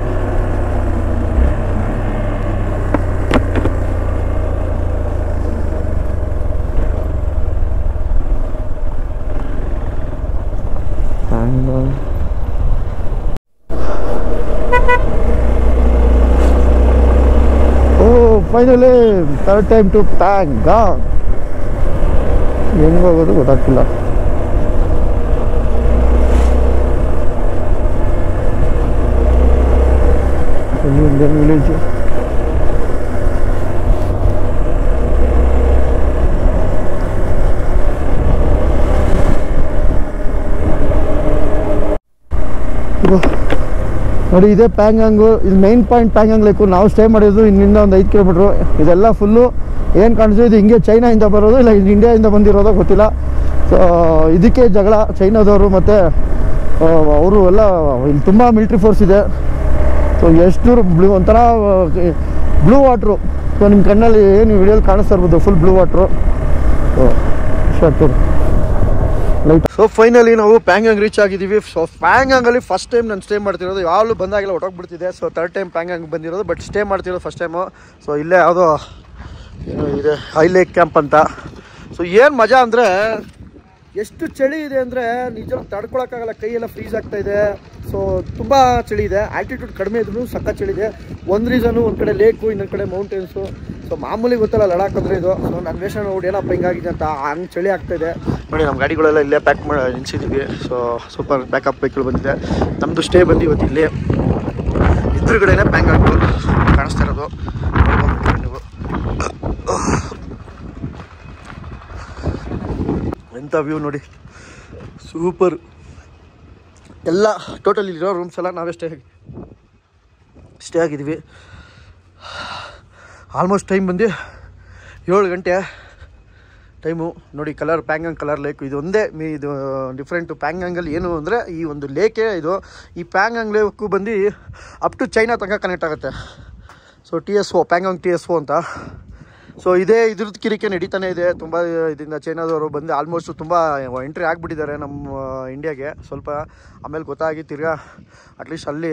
Finally third time to Pangong. ಹೆಂಗೆ ಹೋಗೋದು ಗೊತ್ತಾಗ್ತಿಲ್ಲ. Indian village. ನೋಡಿ ಇದೇ ಪ್ಯಾಂಗಾಂಗು. ಇದು ಮೈನ್ ಪಾಯಿಂಟ್ ಪ್ಯಾಂಗಾಂಗ್ ಲೇಕು. ನಾವು ಸ್ಟೇ ಮಾಡಿದ್ದು ಇಲ್ಲಿಂದ ಒಂದು 5 ಕಿಲೋಮೀಟ್ರು. ಇದೆಲ್ಲ ಫುಲ್ಲು ಏನು ಕಾಣಿಸ್ತು, ಇದು ಹಿಂಗೆ ಚೈನಾಯಿಂದ ಬರೋದು ಇಲ್ಲ ಇಂಡಿಯಾದಿಂದ ಬಂದಿರೋದೋ ಗೊತ್ತಿಲ್ಲ. ಸೊ ಇದಕ್ಕೆ ಜಗಳ ಚೈನಾದವರು ಮತ್ತು ಅವರು ಎಲ್ಲ. ಇಲ್ಲಿ ತುಂಬ ಮಿಲ್ಟ್ರಿ ಫೋರ್ಸ್ ಇದೆ. ಸೊ ಎಷ್ಟು ಒಂಥರ ಬ್ಲೂ ವಾಟ್ರು. ಸೊ ನಿಮ್ಮ ಕಣ್ಣಲ್ಲಿ ಏನು ವಿಡಿಯೋಲಿ ಕಾಣಿಸ್ತಾ ಇರ್ಬೋದು, ಫುಲ್ ಬ್ಲೂ ವಾಟ್ರು. ಸೊ ಇಷ್ಟ ಲೈಟ್. ಸೊ ಫೈನಲಿ ನಾವು ಪ್ಯಾಂಗಾಂಗ್ ರೀಚ್ ಆಗಿದ್ದೀವಿ. ಸೊ ಪ್ಯಾಂಗಾಂಗಲ್ಲಿ ಫಸ್ಟ್ ಟೈಮ್ ನಾನು ಸ್ಟೇ ಮಾಡ್ತಿರೋದು. ಯಾವಾಗಲೂ ಬಂದಾಗೆಲ್ಲ ಹೊಟ್ಟೋಗ್ಬಿಡ್ತಿದೆ. ಸೊ ಥರ್ಡ್ ಟೈಮ್ ಪ್ಯಾಂಗಾಂಗ್ ಬಂದಿರೋದು, ಬಟ್ ಸ್ಟೇ ಮಾಡ್ತಿರೋದು ಫಸ್ಟ್ ಟೈಮು. ಸೊ ಇಲ್ಲೇ ಯಾವುದೋ ಇದೆ ಹೈ ಲೇಕ್ ಕ್ಯಾಂಪ್ ಅಂತ. ಸೊ ಏನು ಮಜಾ ಅಂದರೆ ಎಷ್ಟು ಚಳಿ ಇದೆ ಅಂದರೆ ನಿಜ ತಡ್ಕೊಳಕ್ಕಾಗಲ್ಲ, ಕೈಯೆಲ್ಲ ಫ್ರೀಸ್ ಆಗ್ತಾ ಇದೆ. ಸೊ ತುಂಬ ಚಳಿ ಇದೆ. ಆಲ್ಟಿಟ್ಯೂಡ್ ಕಡಿಮೆ ಇದ್ರೂ ಸಕ್ಕ ಚಳಿ ಇದೆ. ಒಂದು ರೀಸನು ಒಂದು ಕಡೆ ಲೇಕು, ಇನ್ನೊಂದು ಕಡೆ ಮೌಂಟೇನ್ಸು. ಸೊ ಮಾಮೂಲಿ ಗೊತ್ತಲ್ಲ ಲಡಾಖ್ ಅಂದರೆ ಇದು. ಸೊ ನನ್ನ ವೇಷ ನೋಡಿ ಏನಪ್ಪ ಹಿಂಗಾಗಿದೆ ಅಂತ, ಹಂಗೆ ಚಳಿ ಆಗ್ತಾಯಿದೆ ನೋಡಿ. ನಮ್ಮ ಗಾಡಿಗಳೆಲ್ಲ ಇಲ್ಲೇ ಪ್ಯಾಕ್ ಮಾಡಿ ನಿಲ್ಸಿದ್ದೀವಿ. ಸೊ ಸೂಪರ್ ಬ್ಯಾಕಪ್ ವೆಹಿಕಲ್ ಬಂದಿದೆ. ನಮ್ಮದು ಸ್ಟೇ ಬಂದು ಇವತ್ತು ಇಲ್ಲಿ ಎದುರುಗಡೆನೇ ಪ್ಯಾಂಗಾಂಗ್ ಕಾಣಿಸ್ತಾ ಇರೋದು. ನೀವು ಎಂಥ ವ್ಯೂ ನೋಡಿ, ಸೂಪರ್. ಎಲ್ಲ ಟೋಟಲ್ ಇರೋ ರೂಮ್ಸ್ ಎಲ್ಲ ನಾವೇ ಸ್ಟೇ ಆಗಿದ್ದೀವಿ. ಆಲ್ಮೋಸ್ಟ್ ಟೈಮ್ ಬಂದು 7 ಗಂಟೆ ಟೈಮು ನೋಡಿ. ಕಲರ್ ಪ್ಯಾಂಗಾಂಗ್ ಕಲರ್ ಲೇಕ್ ಇದು ಒಂದೇ ಇದು ಡಿಫ್ರೆಂಟು. ಪ್ಯಾಂಗಾಂಗಲ್ಲಿ ಏನು ಅಂದರೆ ಈ ಒಂದು ಲೇಕೇ ಇದು. ಈ ಪ್ಯಾಂಗಾಂಗ್ ಲೇಕು ಬಂದು ಅಪ್ ಟು ಚೈನಾ ತನಕ ಕನೆಕ್ಟ್ ಆಗುತ್ತೆ. ಸೊ TS4 ಪ್ಯಾಂಗಾಂಗ್ TS4 ಅಂತ. ಸೊ ಇದ್ರದ್ದು ಕಿರಿಕೆ ನಡೀತಾನೆ ಇದೆ. ತುಂಬ ಇದರಿಂದ ಚೈನಾದವರು ಬಂದು ಆಲ್ಮೋಸ್ಟ್ ತುಂಬ ಎಂಟ್ರಿ ಆಗಿಬಿಟ್ಟಿದ್ದಾರೆ ನಮ್ಮ ಇಂಡಿಯಾಗೆ. ಸ್ವಲ್ಪ ಆಮೇಲೆ ಗೊತ್ತಾಗಿ ತಿರ್ಗಾ ಅಟ್ಲೀಸ್ಟ್ ಅಲ್ಲಿ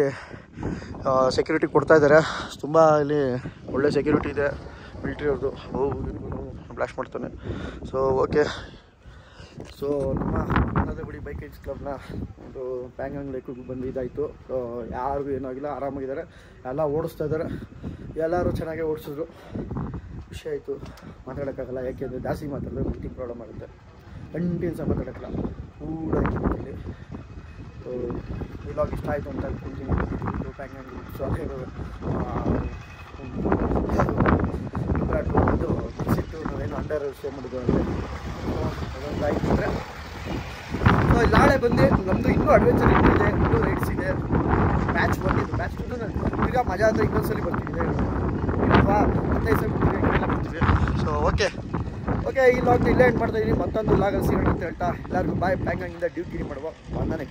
ಸೆಕ್ಯೂರಿಟಿ ಕೊಡ್ತಾಯಿದ್ದಾರೆ. ತುಂಬ ಇಲ್ಲಿ ಒಳ್ಳೆ ಸೆಕ್ಯೂರಿಟಿ ಇದೆ ಮಿಲ್ಟ್ರಿ ಅವ್ರದ್ದು. ಬ್ಲಾಸ್ಟ್ ಮಾಡ್ತಾನೆ. So okay. ಸೊ ನಮ್ಮ ಬಿಡಿ ಬೈಕ್ ರೈಡ್ಸ್ ಕ್ಲಬ್ನ ಒಂದು ಪ್ಯಾಂಗಾಂಗ್ ಲೇಕಿಗೆ ಬಂದು ಇದಾಯಿತು. ಯಾರಿಗೂ ಏನೂ ಆಗಿಲ್ಲ, ಆರಾಮಾಗಿದ್ದಾರೆ. ಎಲ್ಲ ಓಡಿಸ್ತಾ ಇದ್ದಾರೆ. ಎಲ್ಲರೂ ಚೆನ್ನಾಗೇ ಓಡಿಸಿದ್ರು. ಖುಷಿ ಆಯಿತು. ಮಾತಾಡೋಕ್ಕಾಗಲ್ಲ, ಯಾಕೆಂದರೆ ಜಾಸ್ತಿ ಮಾತಾಡಿದ್ರೆ ಬ್ರೀತಿಂಗ್ ಪ್ರಾಬ್ಲಮ್ ಆಗುತ್ತೆ. ಕಂಟಿನ್ಯೂಸ್ ಆಗಿ ಮಾತಾಡೋಕ್ಕಲ್ಲ, ಕೂಡ ಇಲ್ಲಿ. ಸೊ ಇವಾಗ ಇಷ್ಟ ಆಯಿತು ಅಂತ ಅನ್ಕೊಂತೀನಿ. ಪ್ಯಾಂಗಾಂಗ್ ಸೊ ಇದು ಸಿಟ್ಟು ನಾವೇನು ಅಂಡರ್ ಶೇ ಮಾಡಿದ್ದು ಅಂದರೆ ಅದೊಂದು ಆಯಿತು ಅಂದರೆ. ಸೊ ನಾಳೆ ಬಂದು ನಮ್ಮದು ಇನ್ನೂ ಅಡ್ವೆಂಚರ್ ಇದೆ, ಇನ್ನೂ ರೈಡ್ಸ್ ಇದೆ. ಮ್ಯಾಚ್ ಬಂದಿದ್ದು ಮ್ಯಾಚ್ ಈಗ ಮಜಾ ಅಂದರೆ ಇನ್ನೊಂದ್ಸಲಿ ಬರ್ತಿದೆ. 15 ಸಲ ಬರ್ತೀವಿ. So okay. ಓಕೆ, ಈ ಲಾಗ್ನ ಇಲ್ಲೇ ಎಂಡ್ ಮಾಡ್ತಾ ಇದ್ದೀನಿ. ಮತ್ತೊಂದು ಲಾಗಲ್ಲಿ ಸಿಗೋಣ ಅಂತ ಹೇಳ್ತಾ ಎಲ್ಲರಿಗೂ ಬಾಯ್. ಪ್ಯಾಂಗಾಂಗಿಂದ ಡ್ಯೂಟಿ ಮಾಡುವ ವಂದನೆ.